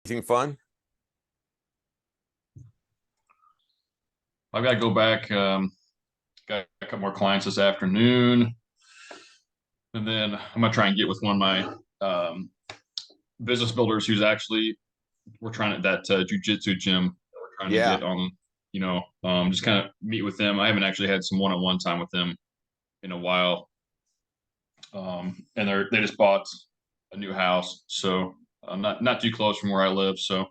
Anything fun? I've got to go back. Got a couple more clients this afternoon, and then I'm gonna try and get with one of my business builders who's actually we're trying to that jujitsu gym that we're trying to Yeah. get on. Just kind of meet with them. I haven't actually had some one-on-one time with them in a while, and they just bought a new house, so not too close from where I live. So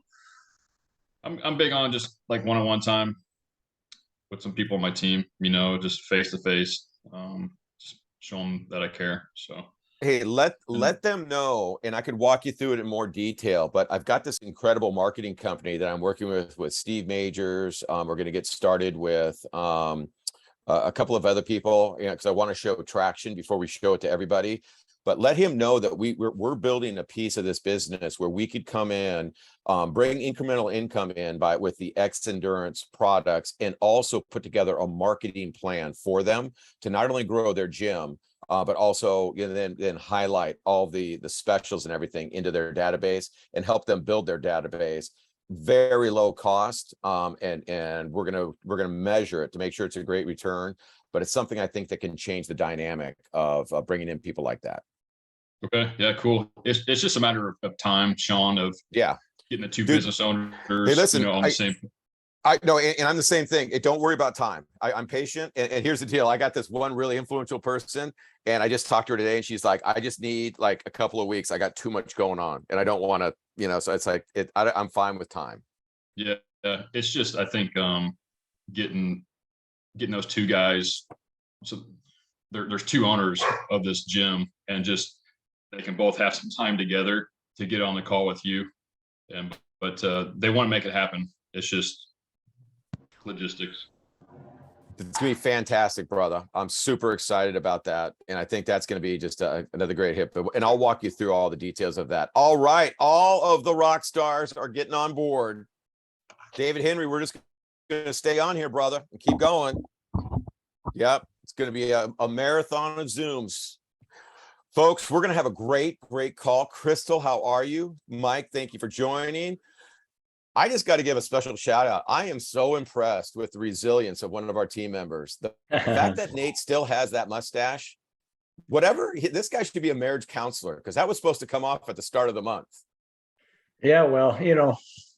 I'm big on just like one-on-one time with some people on my team, just face to face, just show them that I care. So, Hey, let and them know, and I could walk you through it in more detail, but I've got this incredible marketing company that I'm working with Steve Majors. We're going to get started with a couple of other people, because I want to show traction before we show it to everybody. But let him know that we're building a piece of this business where we could come in, bring incremental income in with the Xendurance products, and also put together a marketing plan for them to not only grow their gym, but also then highlight all the specials and everything into their database and help them build their database. Very low cost, and we're gonna measure it to make sure it's a great return. But it's something I think that can change the dynamic of bringing in people like that. okay, yeah, cool. It's just a matter of time, Sean, of Yeah, getting the two dude. business Hey, owners, listen, on the same. I know, and I'm the same thing. Don't worry about time. I'm patient, and here's the deal. I got this one really influential person, and I just talked to her today, and she's like, "I just need like a couple of weeks. I got too much going on, and I don't want to, So it's like I'm fine with time." Yeah, it's just I think getting those two guys. So there's two owners of this gym, and just they can both have some time together to get on the call with you, but they want to make it happen. It's just logistics. It's gonna be fantastic, brother. I'm super excited about that, and I think that's gonna be just another great hit. And I'll walk you through all the details of that. All right, all of the rock stars are getting on board. David Henry, we're just gonna stay on here, brother, and keep going. Yep, it's gonna be a marathon of Zooms. Folks, we're gonna have a great call. Crystal, how are you? Mike, thank you for joining. I just got to give a special shout out. I am so impressed with the resilience of one of our team members. The fact that Nate still has that mustache, this guy should be a marriage counselor, because that was supposed to come off at the start of the month. Yeah, well,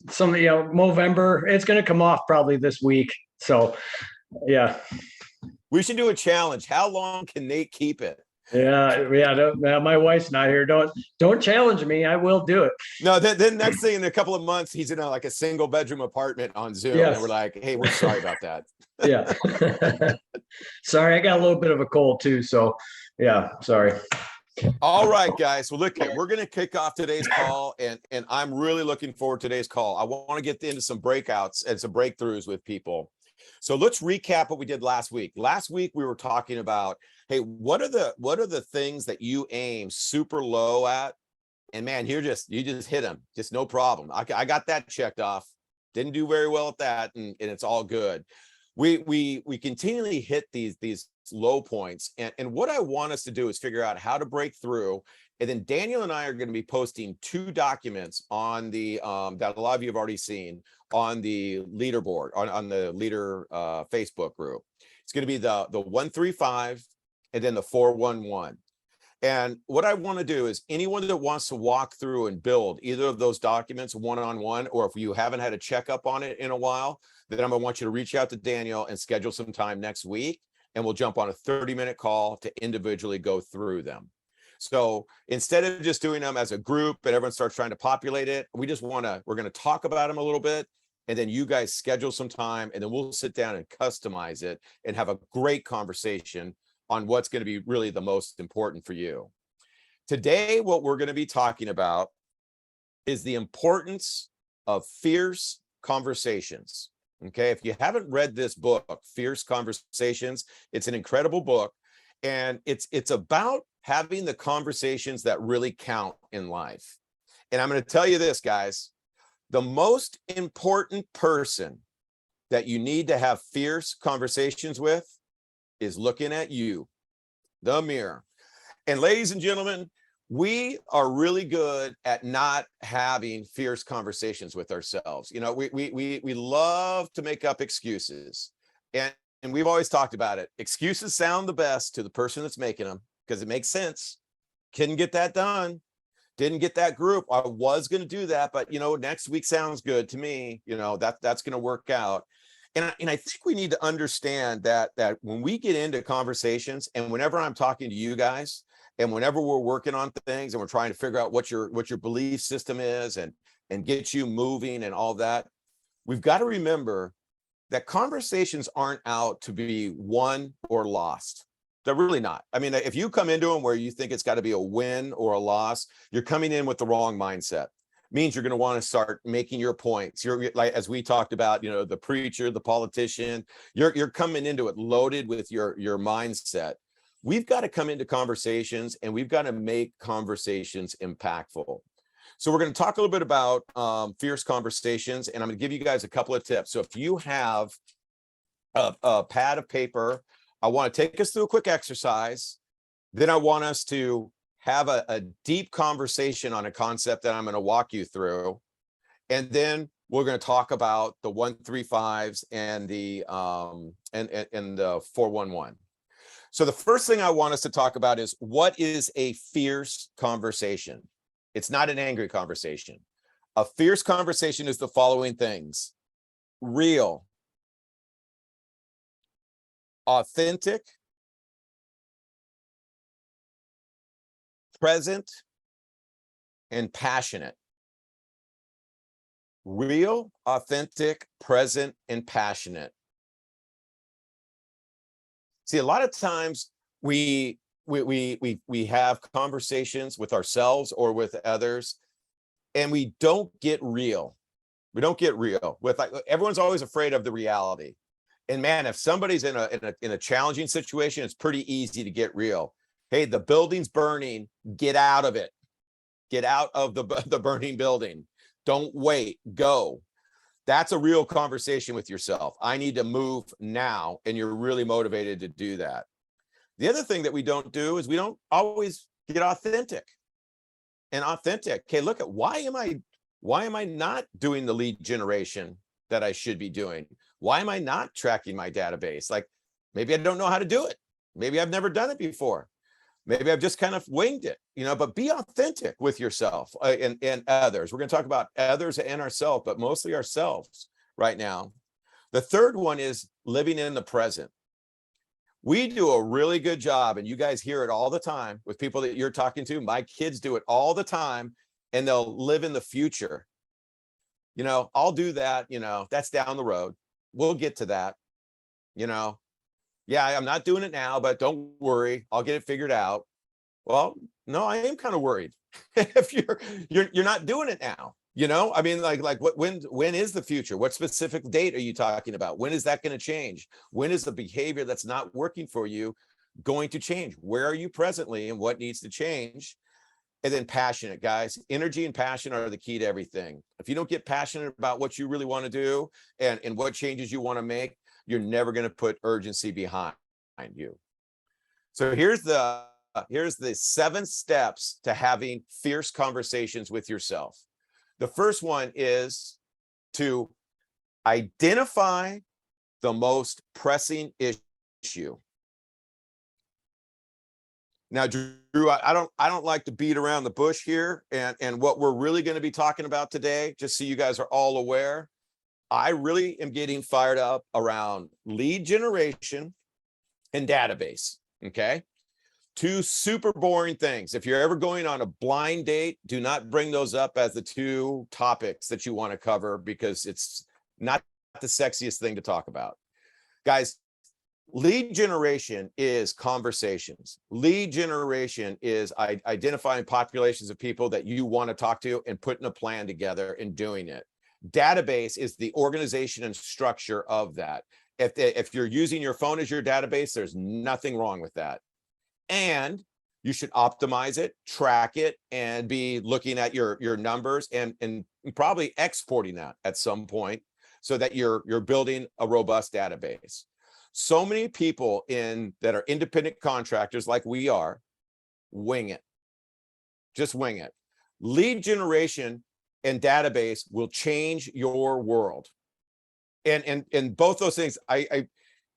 Movember, it's going to come off probably this week. So, yeah. We should do a challenge. How long can Nate keep it? Yeah. My wife's not here. Don't challenge me. I will do it. No, then next thing in a couple of months, he's in like a single bedroom apartment on Zoom, Yes. and we're like, "Hey, we're sorry about that." Yeah. Sorry, I got a little bit of a cold too. So, yeah, sorry. All right, guys. Well, look, we're going to kick off today's call, and I'm really looking forward to today's call. I want to get into some breakouts and some breakthroughs with people. So let's recap what we did last week. Last week we were talking about, hey, what are the things that you aim super low at? And man, you just hit them, just no problem. I got that checked off. Didn't do very well at that, and it's all good. We continually hit these low points, and what I want us to do is figure out how to break through. And then Daniel and I are going to be posting two documents on the that a lot of you have already seen on the leaderboard on the leader Facebook group. It's going to be the 135 and then the 411. And what I want to do is anyone that wants to walk through and build either of those documents one-on-one, or if you haven't had a checkup on it in a while, then I'm going to want you to reach out to Daniel and schedule some time next week, and we'll jump on a 30-minute call to individually go through them. So instead of just doing them as a group and everyone starts trying to populate it, we're going to talk about them a little bit, and then you guys schedule some time, and then we'll sit down and customize it and have a great conversation on what's going to be really the most important for you. Today, what we're going to be talking about is the importance of fierce conversations. Okay, if you haven't read this book, Fierce Conversations, it's an incredible book, and it's about having the conversations that really count in life. And I'm going to tell you this, guys, the most important person that you need to have fierce conversations with is looking at you, the mirror. And ladies and gentlemen, we are really good at not having fierce conversations with ourselves. You know, we love to make up excuses, and we've always talked about it. Excuses sound the best to the person that's making them because it makes sense. Couldn't get that done. Didn't get that group. I was going to do that, but you know, next week sounds good to me. You know, that's going to work out. And I think we need to understand that when we get into conversations, and whenever I'm talking to you guys, and whenever we're working on things and we're trying to figure out what your belief system is and get you moving and all that, we've got to remember that conversations aren't out to be won or lost. They're really not. I mean, if you come into them where you think it's got to be a win or a loss, you're coming in with the wrong mindset. Means you're going to want to start making your points. You're like, as we talked about, you know, the preacher, the politician, you're coming into it loaded with your mindset. We've got to come into conversations and we've got to make conversations impactful. So we're going to talk a little bit about fierce conversations, and I'm going to give you guys a couple of tips. So if you have a pad of paper, I want to take us through a quick exercise. Then I want us to have a deep conversation on a concept that I'm going to walk you through. And then we're going to talk about the 135s and the and the 411. So the first thing I want us to talk about is, what is a fierce conversation? It's not an angry conversation. A fierce conversation is the following things: real, authentic, present, and passionate. Real, authentic, present, and passionate. See, a lot of times we have conversations with ourselves or with others, and we don't get real. We don't get real. With, like, everyone's always afraid of the reality. And man, if somebody's in a challenging situation, it's pretty easy to get real. Hey, the building's burning. Get out of it. Get out of the burning building. Don't wait. Go. That's a real conversation with yourself. I need to move now, and you're really motivated to do that. The other thing that we don't do is we don't always get authentic. And authentic. Okay, look at why am I not doing the lead generation that I should be doing? Why am I not tracking my database? Like, maybe I don't know how to do it. Maybe I've never done it before. Maybe I've just kind of winged it, you know, but be authentic with yourself and others. We're going to talk about others and ourselves, but mostly ourselves right now. The third one is living in the present. We do a really good job, and you guys hear it all the time with people that you're talking to. My kids do it all the time, and they'll live in the future. You know, I'll do that, you know, that's down the road. We'll get to that, you know. Yeah, I'm not doing it now, but don't worry, I'll get it figured out. Well, no, I am kind of worried if you're not doing it now. You know, I mean, like when is the future? What specific date are you talking about? When is that going to change? When is the behavior that's not working for you going to change? Where are you presently, and what needs to change? And then passionate, guys. Energy and passion are the key to everything. If you don't get passionate about what you really want to do and what changes you want to make, you're never going to put urgency behind you. So here's the 7 steps to having fierce conversations with yourself. The first one is to identify the most pressing issue. Now, Drew, I don't like to beat around the bush here, and what we're really going to be talking about today, just so you guys are all aware, I really am getting fired up around lead generation and database. Okay. 2 super boring things. If you're ever going on a blind date, do not bring those up as the 2 topics that you want to cover, because it's not the sexiest thing to talk about. Guys, lead generation is conversations. Lead generation is identifying populations of people that you want to talk to and putting a plan together and doing it. Database is the organization and structure of that. If you're using your phone as your database, there's nothing wrong with that. And you should optimize it, track it, and be looking at your numbers and probably exporting that at some point so that you're building a robust database. So many people that are independent contractors like we are, wing it. Just wing it. Lead generation and database will change your world. And both those things,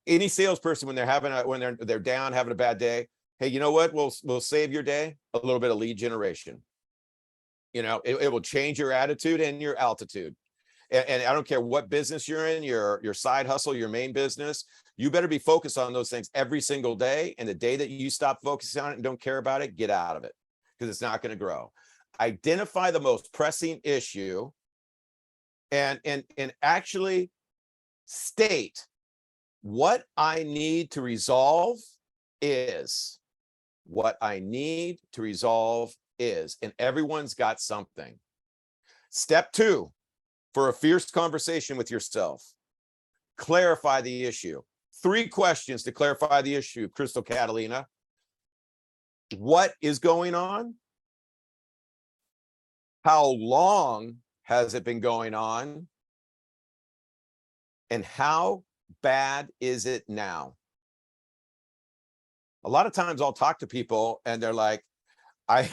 any salesperson when they're having they're down, having a bad day, hey, you know what? We'll save your day, a little bit of lead generation. You know, it will change your attitude and your altitude. And I don't care what business you're in, your side hustle, your main business, you better be focused on those things every single day. And the day that you stop focusing on it and don't care about it, get out of it, because it's not going to grow. Identify the most pressing issue and actually state what I need to resolve is. What I need to resolve is, and everyone's got something. Step 2, for a fierce conversation with yourself, clarify the issue. 3 questions to clarify the issue, Crystal Catalina. What is going on? How long has it been going on? And how bad is it now? A lot of times I'll talk to people and they're like, I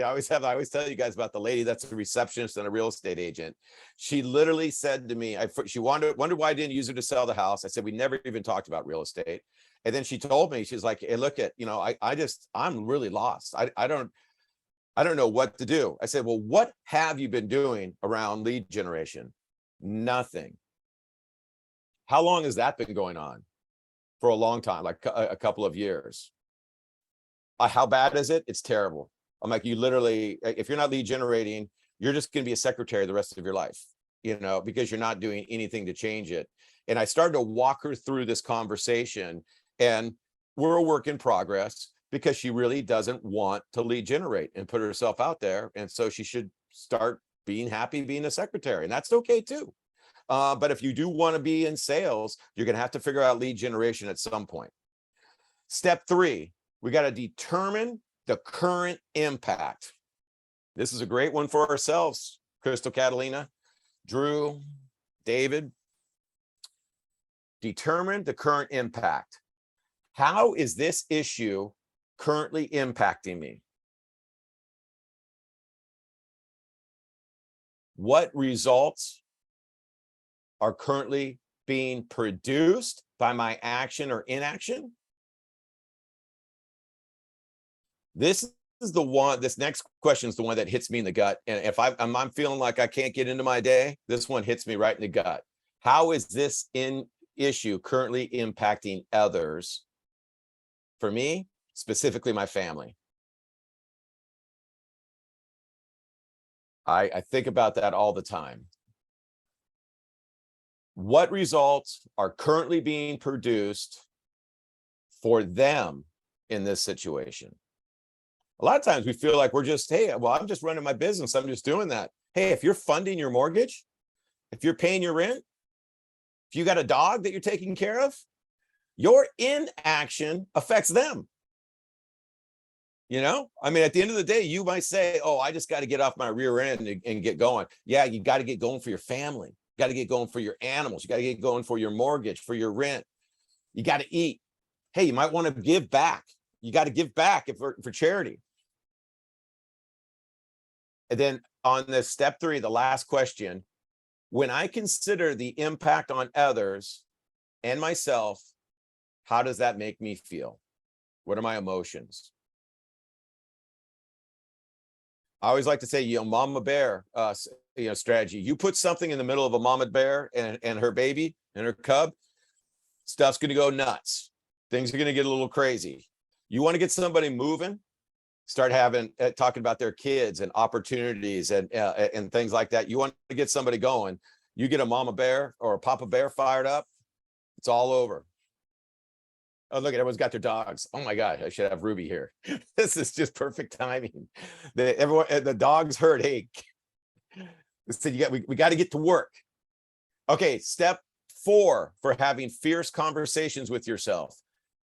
always tell you guys about the lady that's a receptionist and a real estate agent. She literally said to me, she wondered why I didn't use her to sell the house. I said, we never even talked about real estate. And then she told me, she's like, hey, look at, you know, I'm really lost. I don't know what to do. I said, well, what have you been doing around lead generation? Nothing. How long has that been going on? For a long time, like a couple of years. How bad is it? It's terrible. I'm like, you literally, if you're not lead generating, you're just going to be a secretary the rest of your life, you know, because you're not doing anything to change it. And I started to walk her through this conversation, and we're a work in progress because she really doesn't want to lead generate and put herself out there. And so she should start being happy being a secretary, and that's okay too. But if you do want to be in sales, you're going to have to figure out lead generation at some point. Step 3, we got to determine the current impact. This is a great one for ourselves, Crystal Catalina, Drew, David. Determine the current impact. How is this issue currently impacting me? What results are currently being produced by my action or inaction? This next question is the one that hits me in the gut. And if I'm feeling like I can't get into my day, this one hits me right in the gut. How is this issue currently impacting others? For me, specifically my family. I think about that all the time. What results are currently being produced for them in this situation? A lot of times we feel like we're just, hey, well, I'm just running my business. I'm just doing that. Hey, if you're funding your mortgage, if you're paying your rent, if you got a dog that you're taking care of, your inaction affects them. You know, I mean, at the end of the day, you might say, oh, I just got to get off my rear end and get going. Yeah, you got to get going for your family. You got to get going for your animals. You got to get going for your mortgage, for your rent. You got to eat. Hey, you might want to give back. You got to give back for charity. And then on this step 3, the last question, when I consider the impact on others and myself, how does that make me feel? What are my emotions? I always like to say, you know, mama bear, strategy. You put something in the middle of a mama bear and her baby and her cub, stuff's going to go nuts. Things are going to get a little crazy. You want to get somebody moving, start talking about their kids and opportunities and things like that. You want to get somebody going. You get a mama bear or a papa bear fired up, it's all over. Oh, look, everyone's got their dogs. Oh my God, I should have Ruby here. This is just perfect timing. The dogs heard, hey, we got to get to work. Okay, step 4 for having fierce conversations with yourself.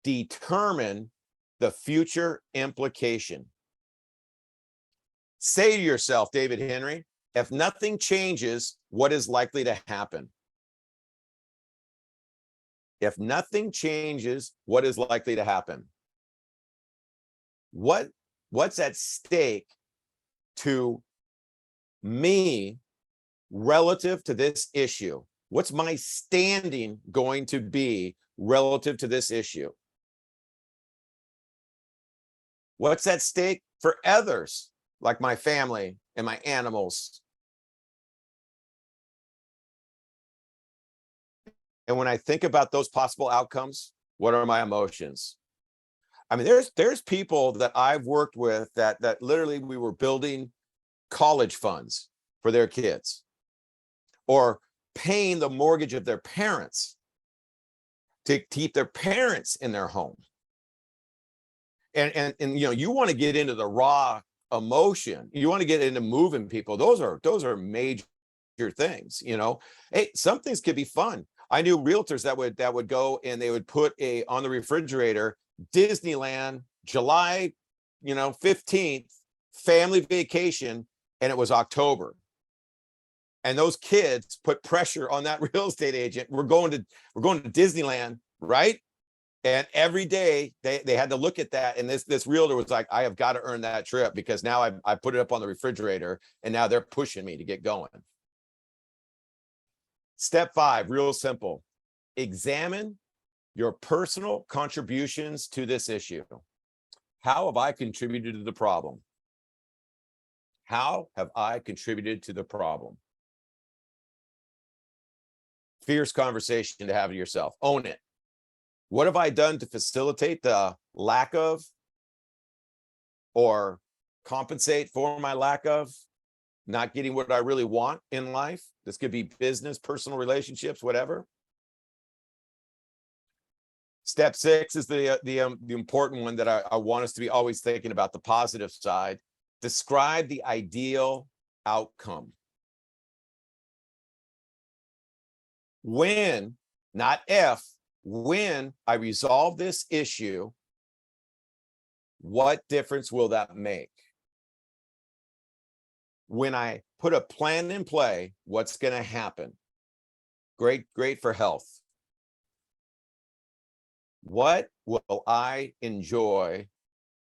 Determine the future implication. Say to yourself, David Henry, if nothing changes, what is likely to happen? If nothing changes, what is likely to happen? What's at stake to me relative to this issue? What's my standing going to be relative to this issue? What's at stake for others, like my family and my animals? And when I think about those possible outcomes, what are my emotions? I mean, there's people that I've worked with that literally we were building college funds for their kids, or paying the mortgage of their parents to keep their parents in their home. And you know, you want to get into the raw emotion. You want to get into moving people. Those are major things, you know. Hey, some things could be fun. I knew realtors that would go and they would put on the refrigerator, Disneyland, July, 15th, family vacation, and it was October. And those kids put pressure on that real estate agent. We're going to Disneyland, right? And every day they had to look at that. And this realtor was like, I have got to earn that trip, because now I put it up on the refrigerator and now they're pushing me to get going. Step 5, real simple. Examine your personal contributions to this issue. How have I contributed to the problem? How have I contributed to the problem? Fierce conversation to have with yourself. Own it. What have I done to facilitate the lack of, or compensate for my lack of, not getting what I really want in life? This could be business, personal relationships, whatever. Step 6 is the important one that I want us to be always thinking about, the positive side. Describe the ideal outcome. When, not if, when I resolve this issue, what difference will that make? When I put a plan in play, what's going to happen? Great for health. What will I enjoy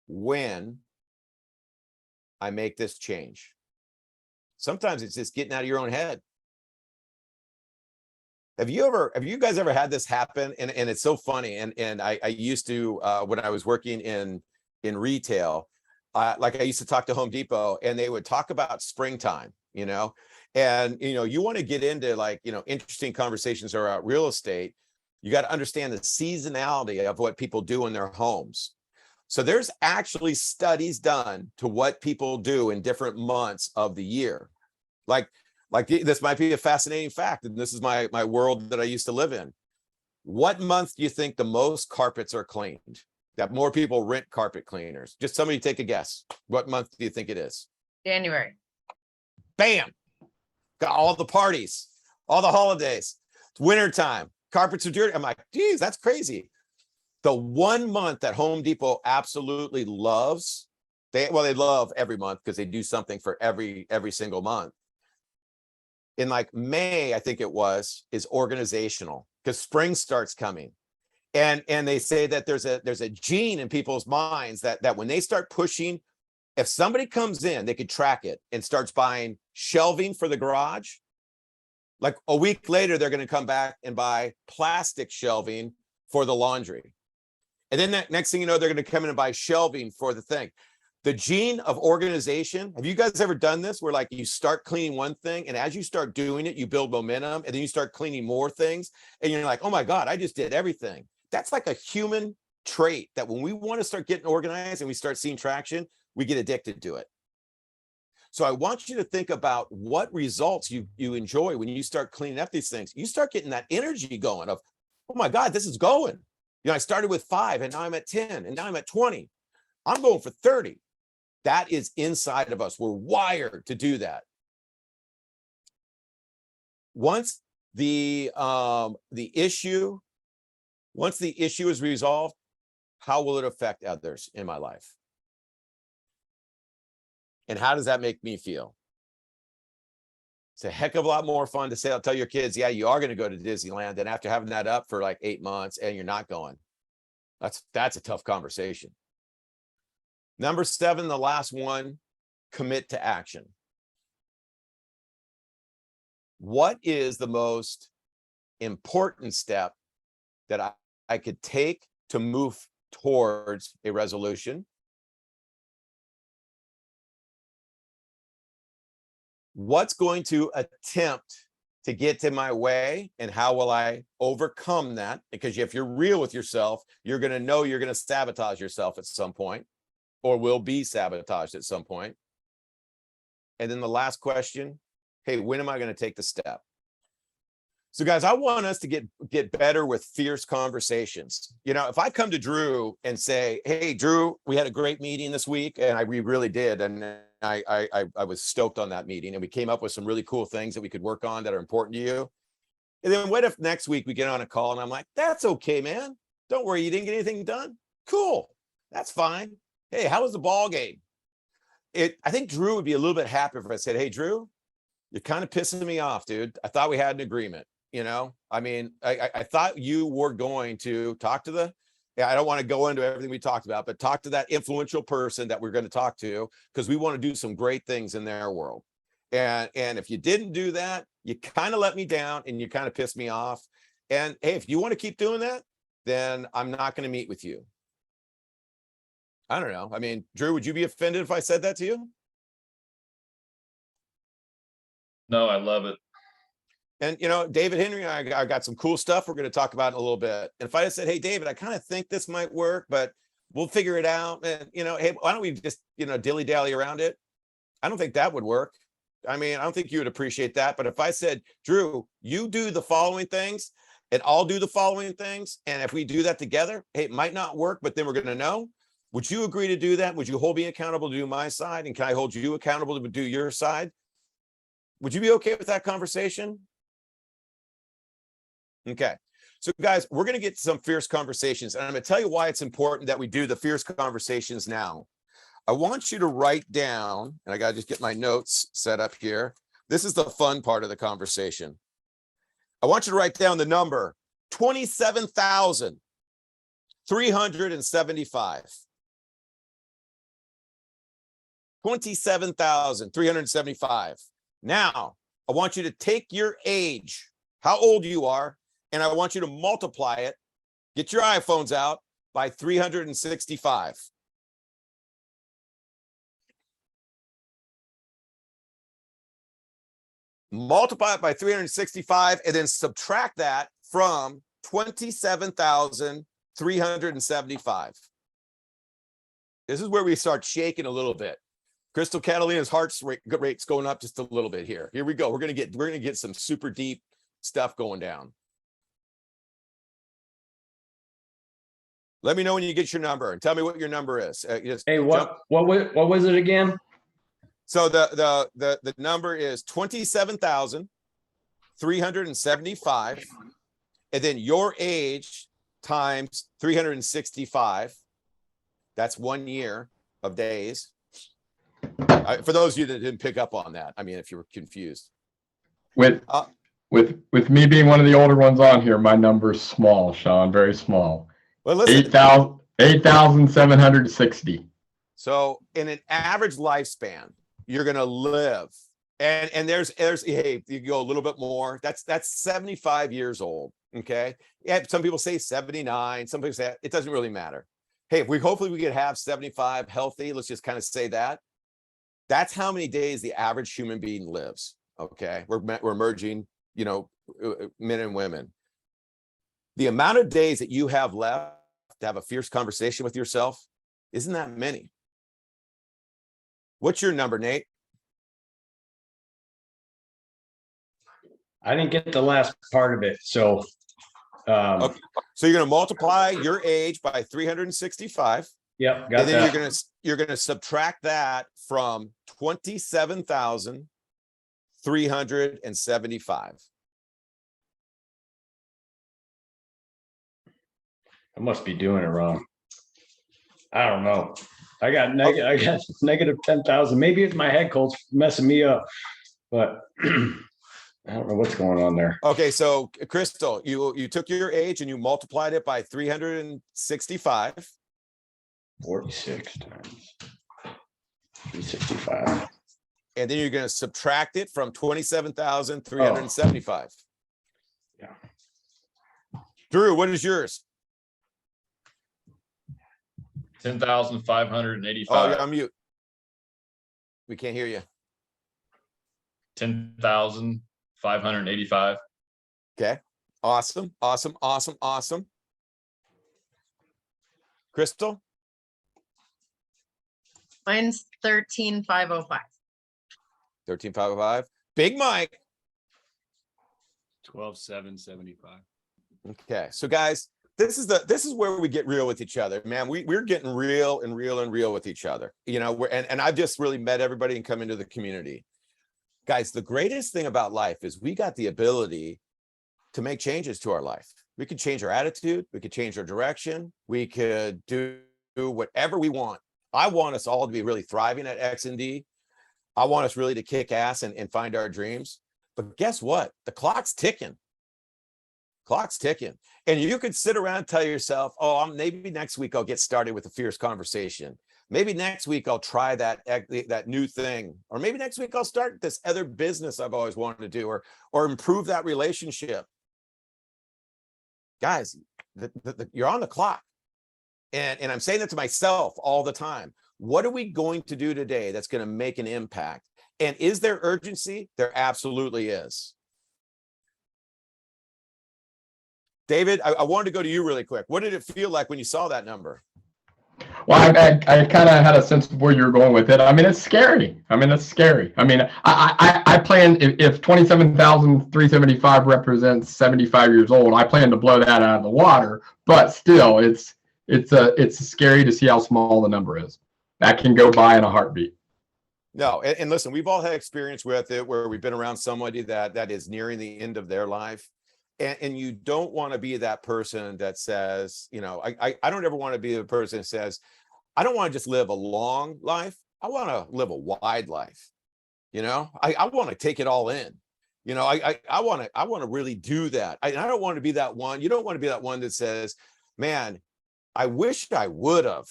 when I make this change? Sometimes it's just getting out of your own head. Have you guys ever had this happen? And it's so funny. And I used to, when I was working in retail, like I used to talk to Home Depot, and they would talk about springtime, and, you want to get into interesting conversations around real estate. You got to understand the seasonality of what people do in their homes. So there's actually studies done to what people do in different months of the year. Like this might be a fascinating fact, and this is my world that I used to live in. What month do you think the most carpets are cleaned? That more people rent carpet cleaners? Just somebody take a guess. What month do you think it is? January. Bam! Got all the parties, all the holidays. It's wintertime. Carpets are dirty. I'm like, geez, that's crazy. The one month that Home Depot absolutely loves, they love every month because they do something for every single month. In like May, I think it was, is organizational, because spring starts coming. And they say that there's a gene in people's minds that when they start pushing, if somebody comes in, they could track it and starts buying shelving for the garage. Like a week later, they're going to come back and buy plastic shelving for the laundry. And then that next thing you know, they're going to come in and buy shelving for the thing. The gene of organization. Have you guys ever done this where like you start cleaning one thing, and as you start doing it, you build momentum, and then you start cleaning more things, and you're like, oh my God, I just did everything. That's like a human trait that when we want to start getting organized and we start seeing traction, we get addicted to it. So I want you to think about what results you enjoy when you start cleaning up these things. You start getting that energy going of, oh my God, this is going. I started with 5 and now I'm at 10 and now I'm at 20. I'm going for 30. That is inside of us. We're wired to do that. Once the issue is resolved, how will it affect others in my life? And how does that make me feel? It's a heck of a lot more fun to say, I'll tell your kids, yeah, you are going to go to Disneyland. And after having that up for like 8 months and you're not going, that's a tough conversation. Number 7, the last one, commit to action. What is the most important step that I could take to move towards a resolution? What's going to attempt to get in my way, and how will I overcome that? Because if you're real with yourself, you're going to know you're going to sabotage yourself at some point, or will be sabotaged at some point. And then the last question, hey, when am I going to take the step? So guys, I want us to get better with fierce conversations. You know, if I come to Drew and say, hey, Drew, we had a great meeting this week, and we really did. And I was stoked on that meeting, and we came up with some really cool things that we could work on that are important to you. And then what if next week we get on a call and I'm like, that's okay, man. Don't worry, you didn't get anything done. Cool. That's fine. Hey, how was the ball game? I think Drew would be a little bit happier if I said, hey, Drew, you're kind of pissing me off, dude. I thought we had an agreement. You know, I mean, I thought you were going to talk to I don't want to go into everything we talked about, but talk to that influential person that we're going to talk to, because we want to do some great things in their world. And if you didn't do that, you kind of let me down and you kind of pissed me off. And hey, if you want to keep doing that, then I'm not going to meet with you. I don't know. I mean, Drew, would you be offended if I said that to you? No, I love it. And, you know, David Henry, I got some cool stuff we're going to talk about in a little bit. And if I just said, hey, David, I kind of think this might work, but we'll figure it out. And, you know, hey, why don't we just, you know, dilly-dally around it? I don't think that would work. I mean, I don't think you would appreciate that. But if I said, Drew, you do the following things and I'll do the following things, and if we do that together, hey, it might not work, but then we're going to know. Would you agree to do that? Would you hold me accountable to do my side? And can I hold you accountable to do your side? Would you be okay with that conversation? Okay. So guys, we're going to get some fierce conversations, and I'm going to tell you why it's important that we do the fierce conversations now. I want you to write down, and I got to just get my notes set up here. This is the fun part of the conversation. I want you to write down the number 27,375. 27,375. Now, I want you to take your age, how old you are, and I want you to multiply it, get your iPhones out, by 365. Multiply it by 365 and then subtract that from 27,375. This is where we start shaking a little bit. Crystal Catalina's heart rate's going up just a little bit here. Here we go. We're gonna get some super deep stuff going down. Let me know when you get your number and tell me what your number is. Hey, what was it again? So the number is 27,375, and then your age times 365. That's 1 year of days. For those of you that didn't pick up on that, I mean, if you were confused. With me being one of the older ones on here, my number's small, Sean, very small. Well, listen, 8,760. So in an average lifespan, you're going to live, and there's hey, you go a little bit more. That's 75 years old. Okay, yeah. Some people say 79. Some people say it doesn't really matter. Hey, hopefully we could have 75 healthy. Let's just kind of say that. That's how many days the average human being lives. Okay, we're merging, you know, men and women. The amount of days that you have left to have a fierce conversation with yourself isn't that many. What's your number, Nate? I didn't get the last part of it. So, Okay. So you're going to multiply your age by 365. Yep, got And then that. you're going to subtract that from 27,375. I must be doing it wrong. I don't know. I got negative 10,000. Maybe it's my head cold's messing me up, but I don't know what's going on there. Okay, so Crystal, you took your age and you multiplied it by 365. 46 times 365. And then you're going to subtract it from 27,375. Yeah. Drew, what is yours? 10,585. Oh, you're on mute. We can't hear you. 10,585. Okay. Awesome. Awesome. Awesome. Awesome. Crystal? Mine's 13,505. 13,505. Big Mike. 12,775. Okay. So guys, this is where we get real with each other, man. We're getting real and real and real with each other. You know, and I've just really met everybody and come into the community. Guys, the greatest thing about life is we got the ability to make changes to our life. We could change our attitude. We could change our direction. We could do whatever we want. I want us all to be really thriving at XND. I want us really to kick ass and find our dreams. But guess what? The clock's ticking. Clock's ticking. And you could sit around and tell yourself, oh, maybe next week I'll get started with a fierce conversation. Maybe next week I'll try that new thing. Or maybe next week I'll start this other business I've always wanted to do, or improve that relationship. Guys, you're on the clock. And I'm saying that to myself all the time. What are we going to do today that's going to make an impact? And is there urgency? There absolutely is. David, I wanted to go to you really quick. What did it feel like when you saw that number? Well, I kind of had a sense of where you're going with it. I mean, it's scary. I mean, it's scary. I mean, I plan, if 27,375 represents 75 years old, I plan to blow that out of the water. But still, it's scary to see how small the number is. That can go by in a heartbeat. No, and listen, we've all had experience with it where we've been around somebody that is nearing the end of their life. And you don't want to be that person that says, you know, I don't ever want to be the person that says, I don't want to just live a long life. I want to live a wide life. You know, I want to take it all in. You know, I want to really do that. I don't want to be that one. You don't want to be that one that says, man, I wish I would have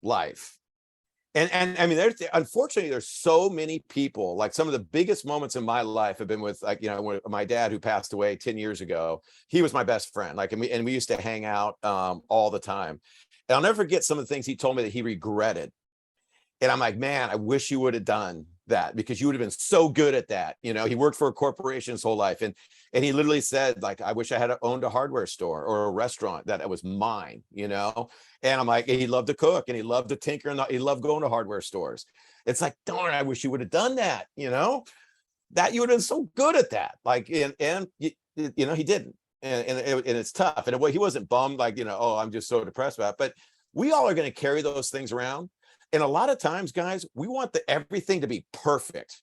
life. And I mean, unfortunately, there's so many people. Like, some of the biggest moments in my life have been with, like, you know, my dad, who passed away 10 years ago. He was my best friend. Like, and we used to hang out all the time. And I'll never forget some of the things he told me that he regretted. And I'm like, man, I wish you would have done that, because you would have been so good at that. You know, he worked for a corporation his whole life. And he literally said, like, I wish I had owned a hardware store or a restaurant that was mine, you know? And I'm like, he loved to cook and he loved to tinker and he loved going to hardware stores. It's like, darn, I wish you would have done that, you know? That you would have been so good at that. Like, and you know, he didn't. And it's tough. And he wasn't bummed, like, you know, oh, I'm just so depressed about it. But we all are going to carry those things around. And a lot of times, guys, we want everything to be perfect.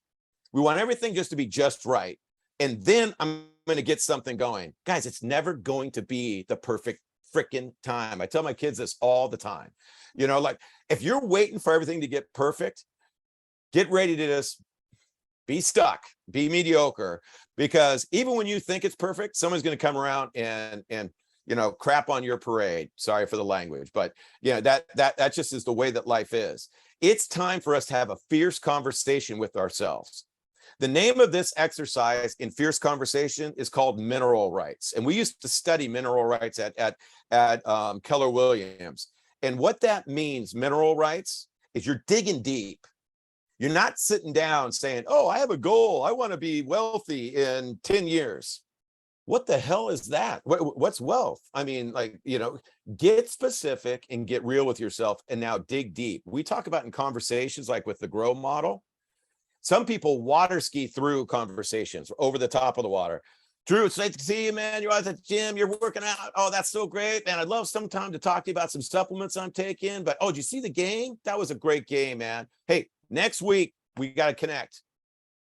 We want everything just to be just right. And then I'm going to get something going. Guys, it's never going to be the perfect freaking time. I tell my kids this all the time. You know, like, if you're waiting for everything to get perfect, get ready to just be stuck, be mediocre, because even when you think it's perfect, someone's going to come around and you know, crap on your parade. Sorry for the language, but yeah, that just is the way that life is. It's time for us to have a fierce conversation with ourselves. The name of this exercise in fierce conversation is called mineral rights. And we used to study mineral rights at Keller Williams. And what that means, mineral rights, is you're digging deep. You're not sitting down saying, oh, I have a goal. I want to be wealthy in 10 years. What the hell is that? What's wealth? I mean, like, you know, get specific and get real with yourself, and now dig deep. We talk about in conversations, like with the grow model. Some people water ski through conversations over the top of the water. Drew, it's nice to see you, man. You're at the gym. You're working out. Oh, that's so great, man. I'd love sometime to talk to you about some supplements I'm taking. But, oh, did you see the game? That was a great game, man. Hey, next week, we got to connect.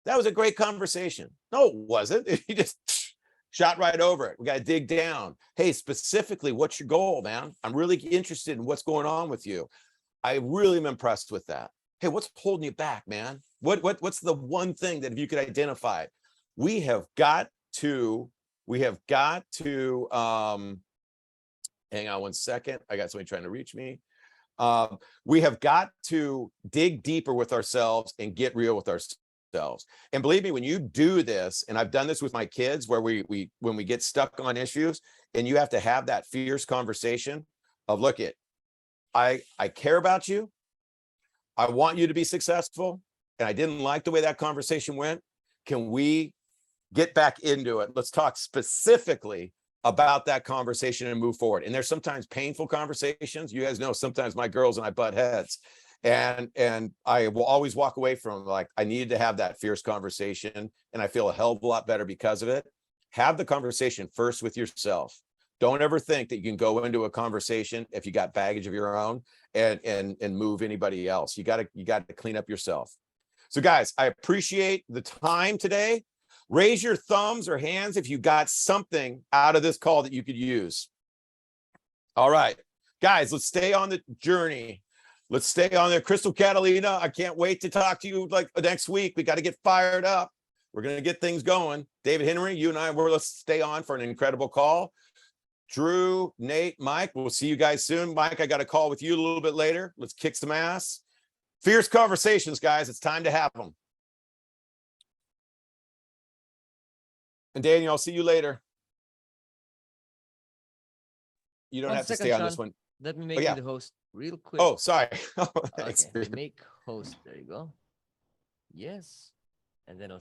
That was a great conversation. No, it wasn't. You just shot right over it. We got to dig down. Hey, specifically, what's your goal, man? I'm really interested in what's going on with you. I really am impressed with that. Hey, what's holding you back, man? What's the one thing that if you could identify it? We have got to hang on one second. I got somebody trying to reach me. We have got to dig deeper with ourselves and get real with ourselves. And believe me, when you do this, and I've done this with my kids, where when we get stuck on issues, and you have to have that fierce conversation of, look, I care about you. I want you to be successful. And I didn't like the way that conversation went. Can we get back into it? Let's talk specifically about that conversation and move forward. And there's sometimes painful conversations. You guys know, sometimes my girls and I butt heads, and I will always walk away from, like, I needed to have that fierce conversation, and I feel a hell of a lot better because of it. Have the conversation first with yourself. Don't ever think that you can go into a conversation, if you got baggage of your own, and move anybody else. You got to clean up yourself. So guys, I appreciate the time today. Raise your thumbs or hands if you got something out of this call that you could use. All right, guys, let's stay on the journey. Let's stay on there. Crystal Catalina, I can't wait to talk to you like next week. We got to get fired up. We're going to get things going. David Henry, you and I, let's stay on for an incredible call. Drew, Nate, Mike, we'll see you guys soon. Mike, I got a call with you a little bit later. Let's kick some ass. Fierce conversations, guys. It's time to have them. And Daniel, I'll see you later. You don't have to stay on this one. Let me make you the host real quick. Oh, sorry. Thanks. Okay, make host. There you go. Yes. And then I'll